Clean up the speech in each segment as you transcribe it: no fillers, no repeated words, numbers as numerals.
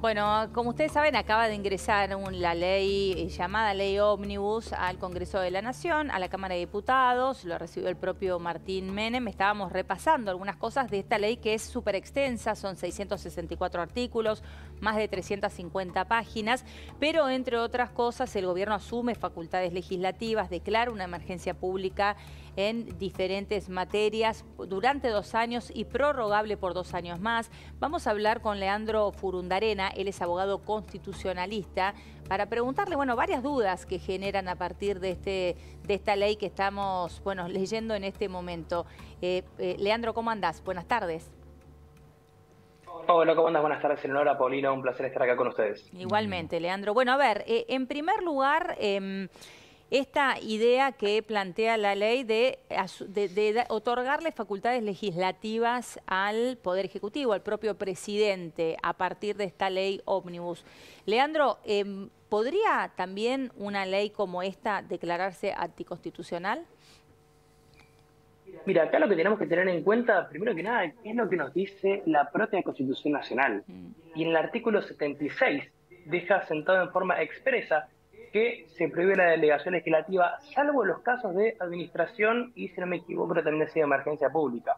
Bueno, como ustedes saben, acaba de ingresar la ley llamada Ley Ómnibus al Congreso de la Nación, a la Cámara de Diputados, lo recibió el propio Martín Menem. Estábamos repasando algunas cosas de esta ley que es súper extensa, son 664 artículos, más de 350 páginas, pero entre otras cosas el gobierno asume facultades legislativas, declara una emergencia pública en diferentes materias durante 2 años y prorrogable por 2 años más. Vamos a hablar con Leandro Furundarena, él es abogado constitucionalista, para preguntarle, varias dudas que generan a partir de esta ley que estamos, leyendo en este momento. Leandro, ¿cómo andás? Buenas tardes. Hola, ¿cómo andas? Buenas tardes, Eleonora, Paulina, un placer estar acá con ustedes. Igualmente, Leandro. Bueno, a ver, en primer lugar, esta idea que plantea la ley de otorgarle facultades legislativas al Poder Ejecutivo, al propio presidente, a partir de esta ley ómnibus. Leandro, ¿podría también una ley como esta declararse anticonstitucional? Mira, acá lo que tenemos que tener en cuenta, primero que nada, es lo que nos dice la propia Constitución Nacional. Y en el artículo 76 deja sentado en forma expresa que se prohíbe la delegación legislativa, salvo en los casos de administración y, si no me equivoco, también decía emergencia pública.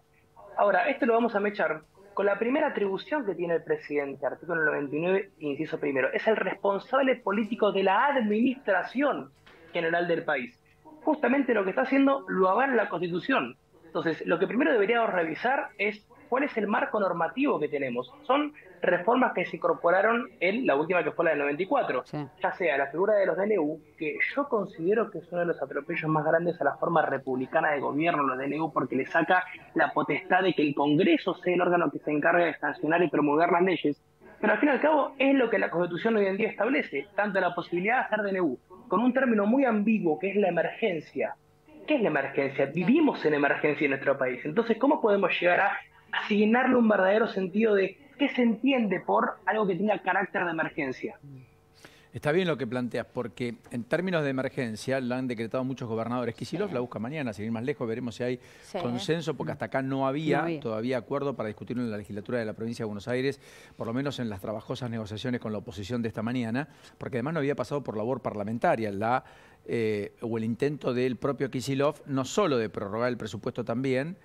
Ahora, esto lo vamos a mechar con la primera atribución que tiene el presidente, artículo 99, inciso primero. Es el responsable político de la administración general del país. Justamente lo que está haciendo lo avala la Constitución. Entonces, lo que primero deberíamos revisar es cuál es el marco normativo que tenemos. Son reformas que se incorporaron en la última, que fue la del 94, sí. Ya sea la figura de los DNU, que yo considero que es uno de los atropellos más grandes a la forma republicana de gobierno, los DNU, porque le saca la potestad de que el Congreso sea el órgano que se encargue de sancionar y promulgar las leyes. Pero al fin y al cabo es lo que la Constitución hoy en día establece, tanto la posibilidad de hacer DNU, con un término muy ambiguo que es la emergencia. ¿Qué es la emergencia? Vivimos en emergencia en nuestro país. Entonces, ¿cómo podemos llegar a asignarle un verdadero sentido de qué se entiende por algo que tenga carácter de emergencia? Está bien lo que planteas, porque en términos de emergencia lo han decretado muchos gobernadores. Kicillof la busca mañana, sin ir más lejos, veremos si hay consenso, porque hasta acá no había todavía acuerdo para discutirlo en la legislatura de la provincia de Buenos Aires, por lo menos en las trabajosas negociaciones con la oposición de esta mañana, porque además no había pasado por labor parlamentaria o el intento del propio Kicillof, no solo de prorrogar el presupuesto también,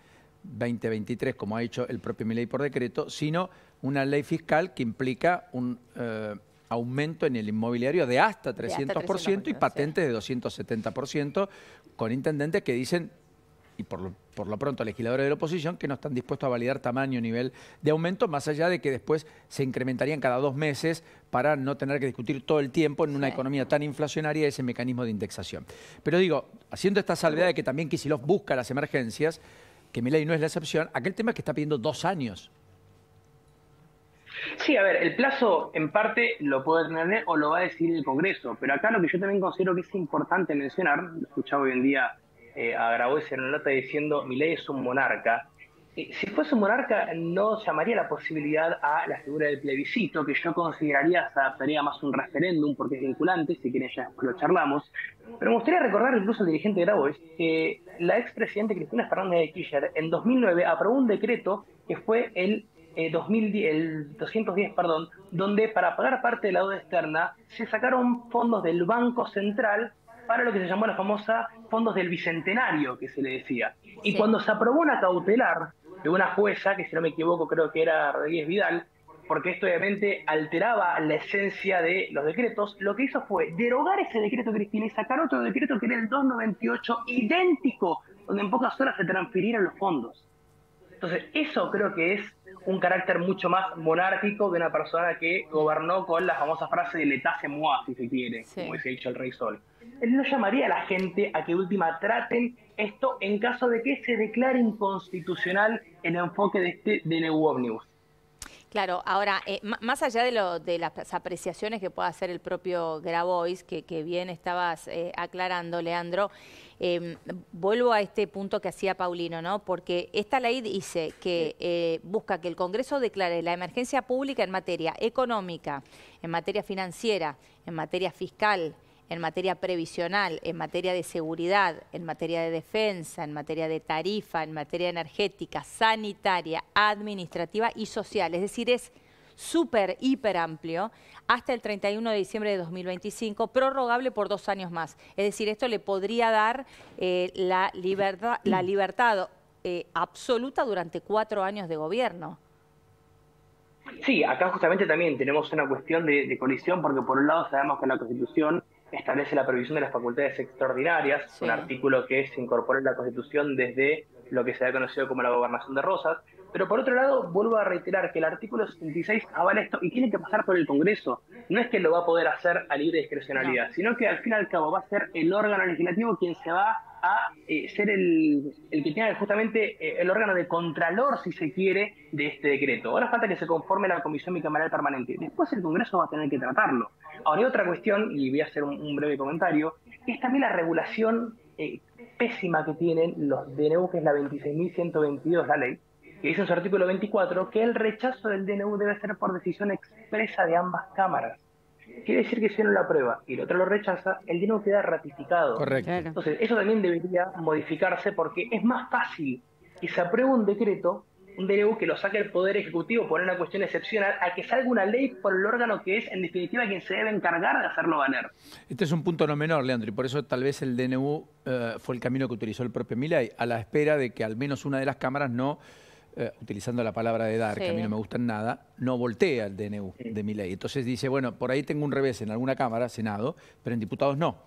2023, como ha hecho el propio Milei por decreto, sino una ley fiscal que implica un aumento en el inmobiliario de hasta 300% y patentes de 270%, con intendentes que dicen, y por lo pronto legisladores de la oposición, que no están dispuestos a validar tamaño, nivel de aumento, más allá de que después se incrementarían cada 2 meses para no tener que discutir todo el tiempo en una economía tan inflacionaria ese mecanismo de indexación. Pero digo, haciendo esta salvedad de que también Kicillof busca las emergencias, que Milei no es la excepción, aquel tema es que está pidiendo 2 años. Sí, a ver, el plazo en parte lo puede tener o lo va a decidir el Congreso, pero acá lo que yo también considero que es importante mencionar, escuchaba hoy en día a Grabois en una nota diciendo Milei es un monarca. Si fuese un monarca no llamaría la posibilidad a la figura del plebiscito, que yo consideraría se adaptaría más a un referéndum porque es vinculante, si quieren ya lo charlamos. Pero me gustaría recordar incluso al dirigente Grabois que la expresidenta Cristina Fernández de Kirchner en 2009 aprobó un decreto que fue el 210, donde para pagar parte de la deuda externa se sacaron fondos del Banco Central para lo que se llamó la famosa fondos del Bicentenario, que se le decía. Y cuando se aprobó una cautelar de una jueza, que si no me equivoco creo que era Rodríguez Vidal, porque esto obviamente alteraba la esencia de los decretos, lo que hizo fue derogar ese decreto, Cristina, y sacar otro decreto que era el 298, idéntico, donde en pocas horas se transfirieron los fondos. Entonces, eso creo que es un carácter mucho más monárquico de una persona que gobernó con la famosa frase de l'état c'est moi, si se quiere, como decía dicho el Rey Sol. Él no llamaría a la gente a que última traten esto en caso de que se declare inconstitucional el enfoque de este DNU ómnibus. Claro, ahora, más allá de las apreciaciones que pueda hacer el propio Grabois, que bien estabas aclarando, Leandro, vuelvo a este punto que hacía Paulino, ¿no? Porque esta ley dice que busca que el Congreso declare la emergencia pública en materia económica, en materia financiera, en materia fiscal, en materia previsional, en materia de seguridad, en materia de defensa, en materia de tarifa, en materia energética, sanitaria, administrativa y social. Es decir, es súper, hiper amplio, hasta el 31 de diciembre de 2025, prorrogable por 2 años más. Es decir, esto le podría dar la libertad absoluta durante 4 años de gobierno. Sí, acá justamente también tenemos una cuestión de colisión, porque por un lado sabemos que la Constitución establece la previsión de las facultades extraordinarias, sí, un artículo que se incorporó en la Constitución desde lo que se ha conocido como la Gobernación de Rosas, pero por otro lado vuelvo a reiterar que el artículo 76 avala esto y tiene que pasar por el Congreso. No es que lo va a poder hacer a libre discrecionalidad, sino que al fin y al cabo va a ser el órgano legislativo quien se va a ser el que tenga justamente el órgano de contralor, si se quiere, de este decreto. Ahora falta que se conforme la Comisión Bicameral Permanente. Después el Congreso va a tener que tratarlo. Ahora hay otra cuestión, y voy a hacer un breve comentario, que es también la regulación pésima que tienen los DNU, que es la 26.122, la ley, que dice en su artículo 24 que el rechazo del DNU debe ser por decisión expresa de ambas cámaras. Quiere decir que si uno lo aprueba y el otro lo rechaza, el DNU queda ratificado. Correcto. Entonces, eso también debería modificarse porque es más fácil que se apruebe un decreto, un DNU que lo saque el Poder Ejecutivo por una cuestión excepcional, a que salga una ley por el órgano que es, en definitiva, quien se debe encargar de hacerlo valer. Este es un punto no menor, Leandro, y por eso tal vez el DNU fue el camino que utilizó el propio Milei, a la espera de que al menos una de las cámaras no... utilizando la palabra de dar, que a mí no me gusta en nada, no voltea el DNU de Milei. Entonces dice, bueno, por ahí tengo un revés en alguna Cámara, Senado, pero en diputados no.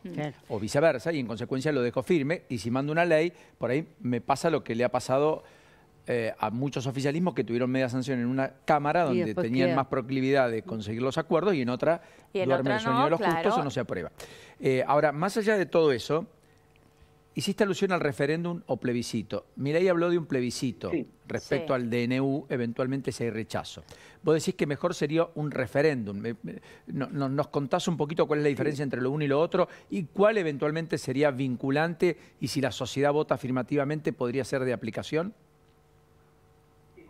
O viceversa, y en consecuencia lo dejo firme, y si mando una ley, por ahí me pasa lo que le ha pasado a muchos oficialismos que tuvieron media sanción en una Cámara donde tenían más proclividad de conseguir los acuerdos y en otra duerme el sueño de los justos o no se aprueba. Ahora, más allá de todo eso, hiciste alusión al referéndum o plebiscito. Milei habló de un plebiscito respecto al DNU, eventualmente si hay rechazo. Vos decís que mejor sería un referéndum. ¿Nos contás un poquito cuál es la diferencia entre lo uno y lo otro y cuál eventualmente sería vinculante y si la sociedad vota afirmativamente podría ser de aplicación?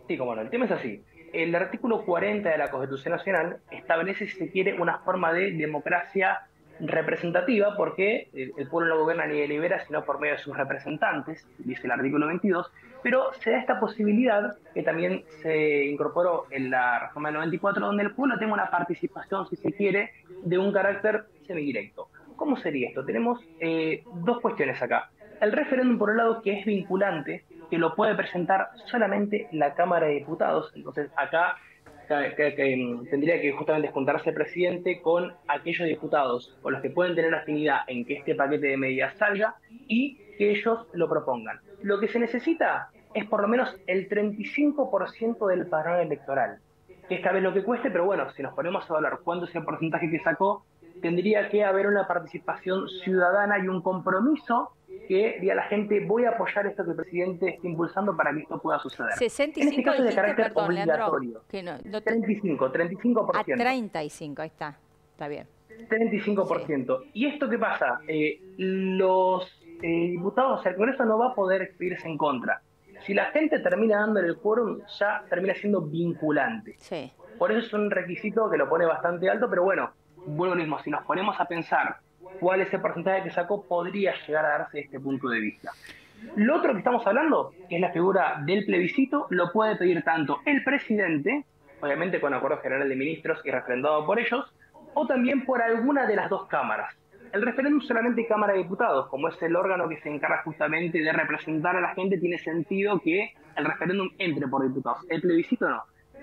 Sí, como no. El tema es así. El artículo 40 de la Constitución Nacional establece, si se quiere, una forma de democracia representativa, porque el pueblo no gobierna ni delibera, sino por medio de sus representantes, dice el artículo 22, pero se da esta posibilidad, que también se incorporó en la reforma del 94, donde el pueblo tenga una participación, si se quiere, de un carácter semidirecto. ¿Cómo sería esto? Tenemos dos cuestiones acá. El referéndum, por un lado, que es vinculante, que lo puede presentar solamente la Cámara de Diputados. Entonces, acá tendría que justamente juntarse el presidente con aquellos diputados con los que pueden tener afinidad en que este paquete de medidas salga y que ellos lo propongan. Lo que se necesita es por lo menos el 35% del padrón electoral, que esta vez lo que cueste, pero bueno, si nos ponemos a evaluar cuánto es el porcentaje que sacó, tendría que haber una participación ciudadana y un compromiso que diga a la gente, voy a apoyar esto que el presidente está impulsando para que esto pueda suceder. 65, en este caso es de carácter obligatorio. Leandro, que no, 35%. A 35, ahí está bien. 35%. Sí. ¿Y esto qué pasa? Los diputados, o sea, el Congreso no va a poder expedirse en contra. Si la gente termina dándole el quórum, ya termina siendo vinculante. Sí. Por eso es un requisito que lo pone bastante alto, pero bueno, vuelvo mismo, si nos ponemos a pensar cuál es el porcentaje que sacó, podría llegar a darse este punto de vista. Lo otro que estamos hablando, que es la figura del plebiscito, lo puede pedir tanto el presidente, obviamente con acuerdo general de ministros y refrendado por ellos, o también por alguna de las dos cámaras. El referéndum solamente Cámara de Diputados, como es el órgano que se encarga justamente de representar a la gente, tiene sentido que el referéndum entre por diputados. El plebiscito no.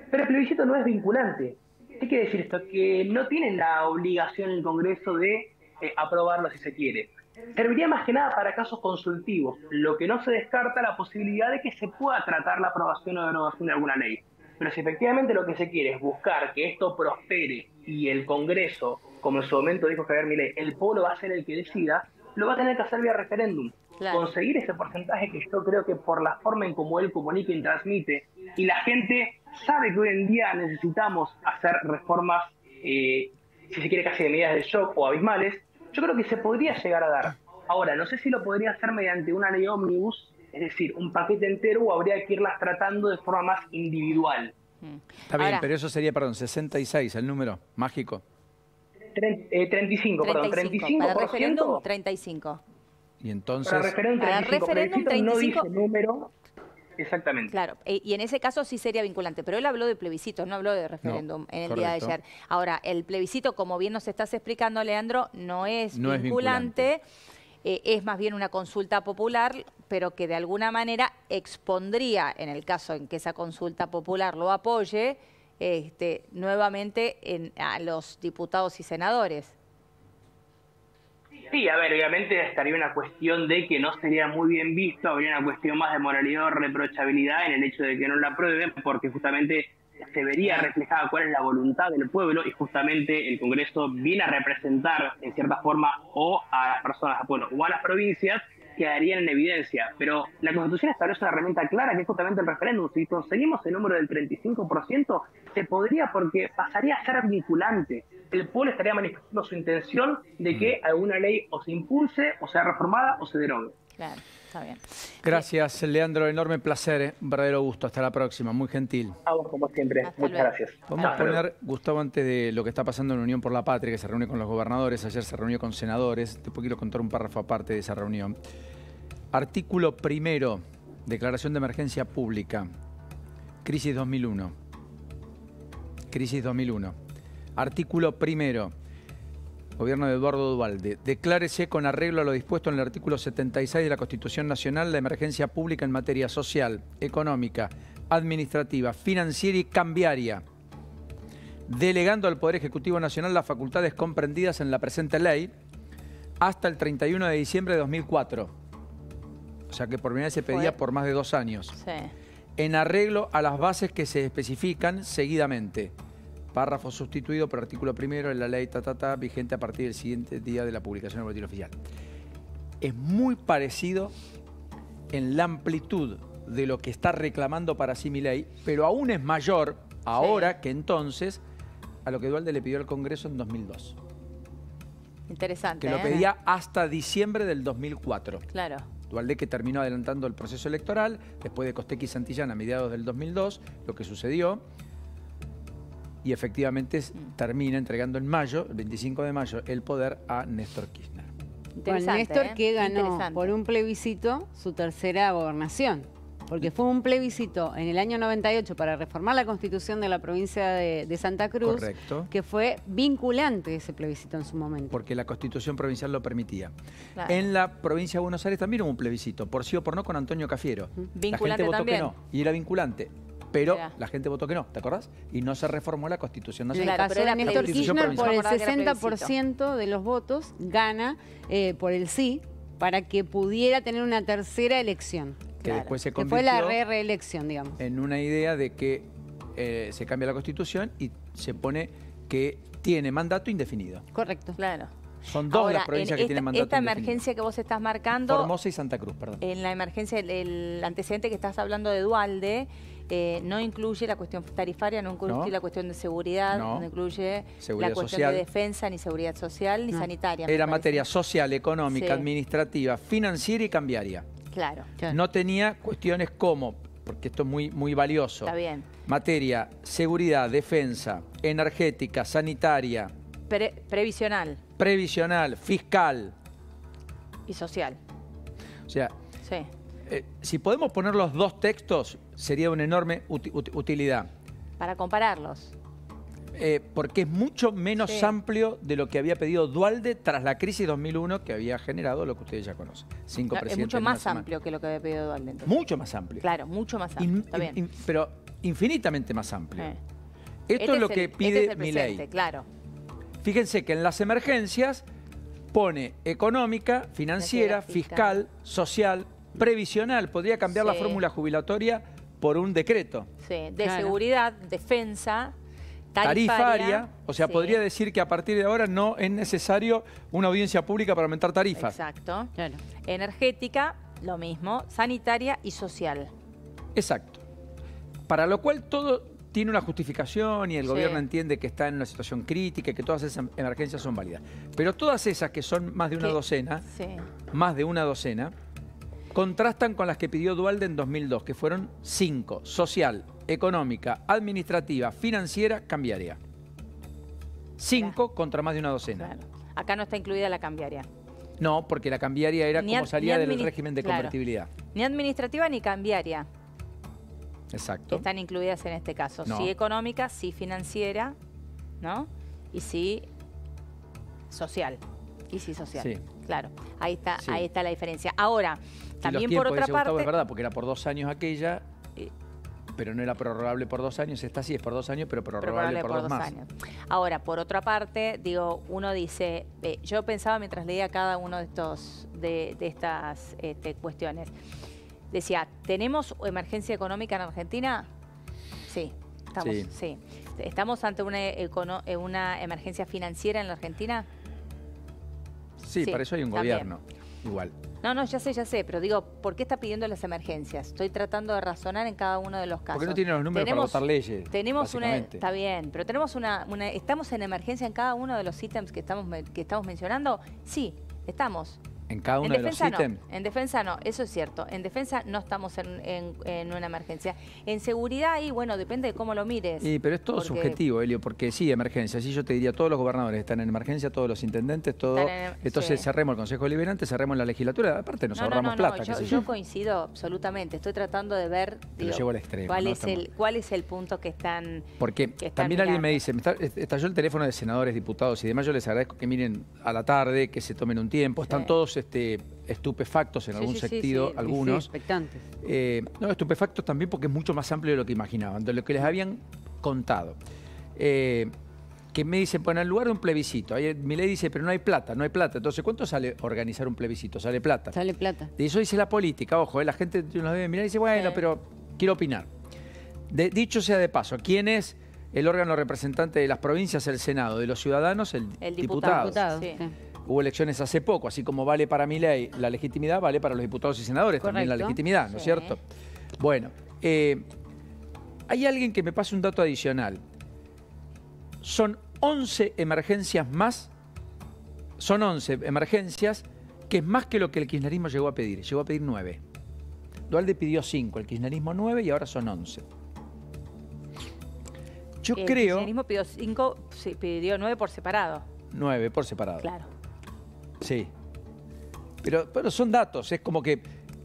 Pero el plebiscito no es vinculante. ¿Qué quiere decir esto? Que no tiene la obligación el Congreso de aprobarlo si se quiere. Serviría más que nada para casos consultivos, lo que no se descarta la posibilidad de que se pueda tratar la aprobación o derogación de alguna ley. Pero si efectivamente lo que se quiere es buscar que esto prospere y el Congreso, como en su momento dijo Javier Milei, el pueblo va a ser el que decida, lo va a tener que hacer vía referéndum. Claro. Conseguir ese porcentaje que yo creo que por la forma en cómo él comunica y transmite, y la gente sabe que hoy en día necesitamos hacer reformas, si se quiere casi de medidas de shock o abismales, yo creo que se podría llegar a dar. Ahora, no sé si lo podría hacer mediante una ley ómnibus, es decir, un paquete entero, o habría que irlas tratando de forma más individual. Está bien, pero eso sería, 66, el número mágico. 35, perdón, 35%. Para referéndum, 35. Y entonces... Para referéndum, 35. No dice número. Exactamente. Claro, y en ese caso sí sería vinculante, pero él habló de plebiscito, no habló de referéndum en el día de ayer. Ahora, el plebiscito, como bien nos estás explicando, Leandro, no es vinculante. Es más bien una consulta popular, pero que de alguna manera expondría, en el caso en que esa consulta popular lo apoye, nuevamente a los diputados y senadores. Sí, a ver, obviamente estaría una cuestión de que no sería muy bien visto, habría una cuestión más de moralidad o reprochabilidad en el hecho de que no la aprueben, porque justamente se vería reflejada cuál es la voluntad del pueblo y justamente el Congreso viene a representar en cierta forma o a las personas del pueblo o a las provincias, quedarían en evidencia. Pero la Constitución establece una herramienta clara que es justamente el referéndum. Si conseguimos el número del 35%, se podría, porque pasaría a ser vinculante. El pueblo estaría manifestando su intención de que alguna ley o se impulse, o sea reformada, o se derogue. Claro, está bien. Gracias, Leandro. Enorme placer, un verdadero gusto. Hasta la próxima. Muy gentil. A vos, como siempre. Muchas gracias. Vamos a poner, Gustavo, antes de lo que está pasando en Unión por la Patria, que se reúne con los gobernadores, ayer se reunió con senadores. Después quiero contar un párrafo aparte de esa reunión. Artículo 1, declaración de emergencia pública. Crisis 2001. Crisis 2001. Artículo 1. Gobierno de Eduardo Duhalde. Declárese con arreglo a lo dispuesto en el artículo 76 de la Constitución Nacional la emergencia pública en materia social, económica, administrativa, financiera y cambiaria, delegando al Poder Ejecutivo Nacional las facultades comprendidas en la presente ley hasta el 31 de diciembre de 2004. O sea que por primera vez se pedía por más de 2 años. Sí. En arreglo a las bases que se especifican seguidamente. Párrafo sustituido por artículo 1 de la ley vigente a partir del siguiente día de la publicación del boletín oficial. Es muy parecido en la amplitud de lo que está reclamando para sí Milei, pero aún es mayor ahora que entonces a lo que Duhalde le pidió al Congreso en 2002. Interesante. Que lo pedía hasta diciembre del 2004. Claro. Duhalde que terminó adelantando el proceso electoral, después de Costecchi y Santillán a mediados del 2002, lo que sucedió. Y efectivamente termina entregando en mayo, el 25 de mayo, el poder a Néstor Kirchner. Bueno, Néstor que ganó por un plebiscito su tercera gobernación. Porque fue un plebiscito en el año 98 para reformar la Constitución de la provincia de Santa Cruz. Correcto. Que fue vinculante ese plebiscito en su momento. Porque la Constitución provincial lo permitía. Claro. En la provincia de Buenos Aires también hubo un plebiscito, por sí o por no, con Antonio Cafiero. Vinculante la gente votó también. que no, y era vinculante. Pero Mirá. la gente votó que no, ¿te acordás? Y no se reformó la Constitución Nacional. En el caso de Néstor Kirchner, por el provincial. 60% de los votos, gana por el sí para que pudiera tener una tercera elección. Que después se Que convirtió fue la reelección, digamos. en una idea de que se cambia la Constitución y se pone que tiene mandato indefinido. Correcto. Claro. Son dos las provincias que tienen mandato esta indefinido. emergencia que vos estás marcando... Formosa y Santa Cruz, perdón. En la emergencia, el antecedente que estás hablando de Duhalde, no incluye la cuestión tarifaria, no incluye la cuestión de seguridad, no incluye seguridad la cuestión social. de defensa, ni seguridad social, ni sanitaria. Era materia social, económica, administrativa, financiera y cambiaria. Claro. No tenía cuestiones como, porque esto es muy valioso. Está bien. Materia, seguridad, defensa, energética, sanitaria. Previsional. Previsional, fiscal. Y social. O sea, sí. Si podemos poner los dos textos, sería una enorme utilidad. Para compararlos. Porque es mucho menos amplio de lo que había pedido Duhalde tras la crisis 2001 que había generado lo que ustedes ya conocen. 5 presidentes. Es mucho más amplio que lo que había pedido Duhalde. Entonces. Mucho más amplio. Claro, mucho más amplio. Está bien. Pero infinitamente más amplio. Esto es lo que pide Milei. Claro. Fíjense que en las emergencias pone económica, financiera, fiscal, social, previsional. Podría cambiar la fórmula jubilatoria por un decreto. Sí, de seguridad, defensa, tarifaria. O sea, podría decir que a partir de ahora no es necesario una audiencia pública para aumentar tarifas. Exacto. Claro. Energética, lo mismo. Sanitaria y social. Exacto. Para lo cual todo tiene una justificación y el gobierno entiende que está en una situación crítica y que todas esas emergencias son válidas. Pero todas esas que son más de una docena, contrastan con las que pidió Duhalde en 2002, que fueron 5. Social, económica, administrativa, financiera, cambiaria. 5 contra más de una docena. Claro. Acá no está incluida la cambiaria. No, porque la cambiaria era como salía del régimen de convertibilidad. Ni administrativa ni cambiaria. Exacto. están incluidas en este caso. No. Sí económica, sí financiera, ¿no? Y sí social. Y sí social. Sí. Claro, ahí está, Sí. ahí está la diferencia. Ahora, Y también los por tiempos, otra dice Gustavo, parte... es verdad, porque era por 2 años aquella, pero no era prorrogable por 2 años. Esta sí es por 2 años, pero prorrogable por 2 más. años. Ahora, por otra parte, digo, uno dice, yo pensaba mientras leía cada uno de estas cuestiones, decía, ¿tenemos emergencia económica en Argentina? Sí, estamos, sí. ¿Estamos ante una emergencia financiera en la Argentina? Sí, para eso hay un gobierno, igual. No, ya sé, pero digo, ¿por qué está pidiendo las emergencias? Estoy tratando de razonar en cada uno de los casos. Porque no tiene los números para votar leyes, Tenemos está bien, pero tenemos ¿estamos en emergencia en cada uno de los ítems que estamos mencionando? Sí, estamos. ¿En cada uno de los ítems? No, en defensa no, eso es cierto. En defensa no estamos en una emergencia. En seguridad ahí, bueno, depende de cómo lo mires. Sí, pero es todo subjetivo, Elio, porque sí, emergencia. Sí, yo te diría, todos los gobernadores están en emergencia, todos los intendentes, todo. Entonces cerremos el Consejo Deliberante, cerremos la legislatura. Aparte nos ahorramos plata. Yo coincido absolutamente. Estoy tratando de ver lo llevo al extremo, cuál es el punto que están. Porque también alguien me dice, estalló el teléfono de senadores, diputados y demás. Yo les agradezco que miren a la tarde, que se tomen un tiempo. Están todos estupefactos en algún sentido, algunos. Expectantes. No, estupefactos también porque es mucho más amplio de lo que imaginaban, de lo que les habían contado. Que me dicen, pues en el lugar de un plebiscito, ahí Milei dice, pero no hay plata, no hay plata. Entonces, ¿cuánto sale organizar un plebiscito? Sale plata. Sale plata. Y eso dice la política, ojo, la gente nos debe mirar y dice, bueno, pero quiero opinar. Dicho sea de paso, ¿quién es el órgano representante de las provincias? El Senado, de los ciudadanos, el diputado. Sí. Hubo elecciones hace poco, así como vale para Milei la legitimidad, vale para los diputados y senadores también la legitimidad, ¿no es cierto? Bueno, hay alguien que me pase un dato adicional. Son 11 emergencias más, son 11 emergencias, que es más que lo que el kirchnerismo llegó a pedir. Llegó a pedir 9. Duhalde pidió 5, el kirchnerismo 9 y ahora son 11. Yo creo... El kirchnerismo pidió 5, pidió 9 por separado. 9 por separado. Claro. Sí. Pero son datos, es como que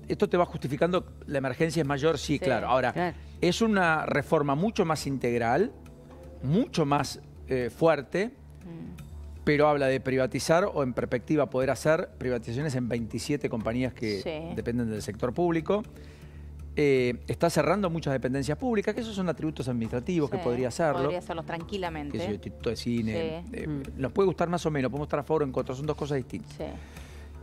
esto te va justificando, la emergencia es mayor, sí, claro. Ahora, es una reforma mucho más integral, mucho más fuerte, pero habla de privatizar o en perspectiva poder hacer privatizaciones en 27 compañías que dependen del sector público. Está cerrando muchas dependencias públicas, que esos son atributos administrativos, que podría hacerlo. Podría hacerlo tranquilamente. Que instituto de cine. Nos puede gustar más o menos, podemos estar a favor o en contra, son dos cosas distintas.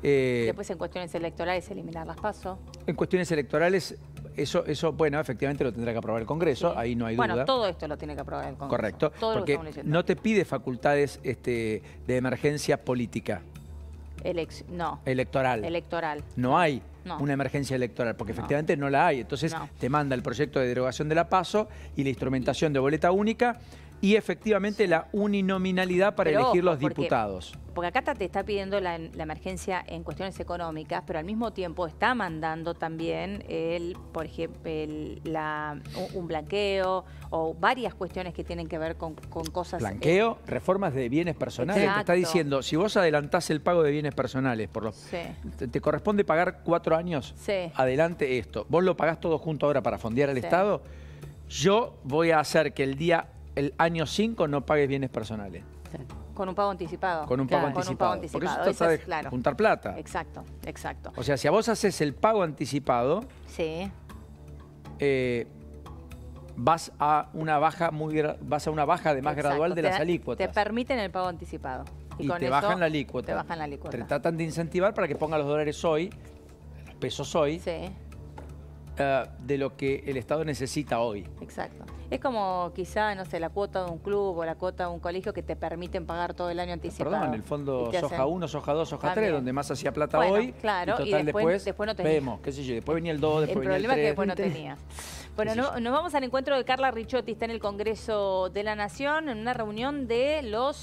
Después en cuestiones electorales eliminar las PASO. En cuestiones electorales, eso bueno, efectivamente lo tendrá que aprobar el Congreso, ahí no hay duda. Bueno, todo esto lo tiene que aprobar el Congreso. Correcto, todo porque no te pide facultades de emergencia política. Electoral. No hay una emergencia electoral, porque efectivamente no la hay. Entonces te manda el proyecto de derogación de la PASO y la instrumentación de boleta única y efectivamente la uninominalidad para elegir los diputados. Porque acá te está pidiendo la emergencia en cuestiones económicas, pero al mismo tiempo está mandando también, por ejemplo, un blanqueo o varias cuestiones que tienen que ver con cosas... Blanqueo, reformas de bienes personales. Te está diciendo, si vos adelantás el pago de bienes personales, te corresponde pagar 4 años, adelante esto. Vos lo pagás todo junto ahora para fondear al Estado, yo voy a hacer que el año 5 no pagues bienes personales. Con un pago anticipado. Con un pago anticipado. Porque eso trata de juntar plata. Exacto. O sea, si a vos haces el pago anticipado, vas a una baja más gradual de las alícuotas. Te permiten el pago anticipado. Y te bajan la alícuota. Te tratan de incentivar para que pongan los dólares hoy, los pesos hoy, de lo que el Estado necesita hoy. Exacto. Es como quizá, no sé, la cuota de un club o la cuota de un colegio que te permiten pagar todo el año anticipado. Perdón, en el fondo soja 1, soja 2, soja 3, donde más hacía plata hoy. Claro, y total, después no tenía. Vemos, qué sé yo, después venía el 2, después venía el 3. El problema es que después no tenía. Bueno, nos vamos al encuentro de Carla Ricciotti, está en el Congreso de la Nación, en una reunión de los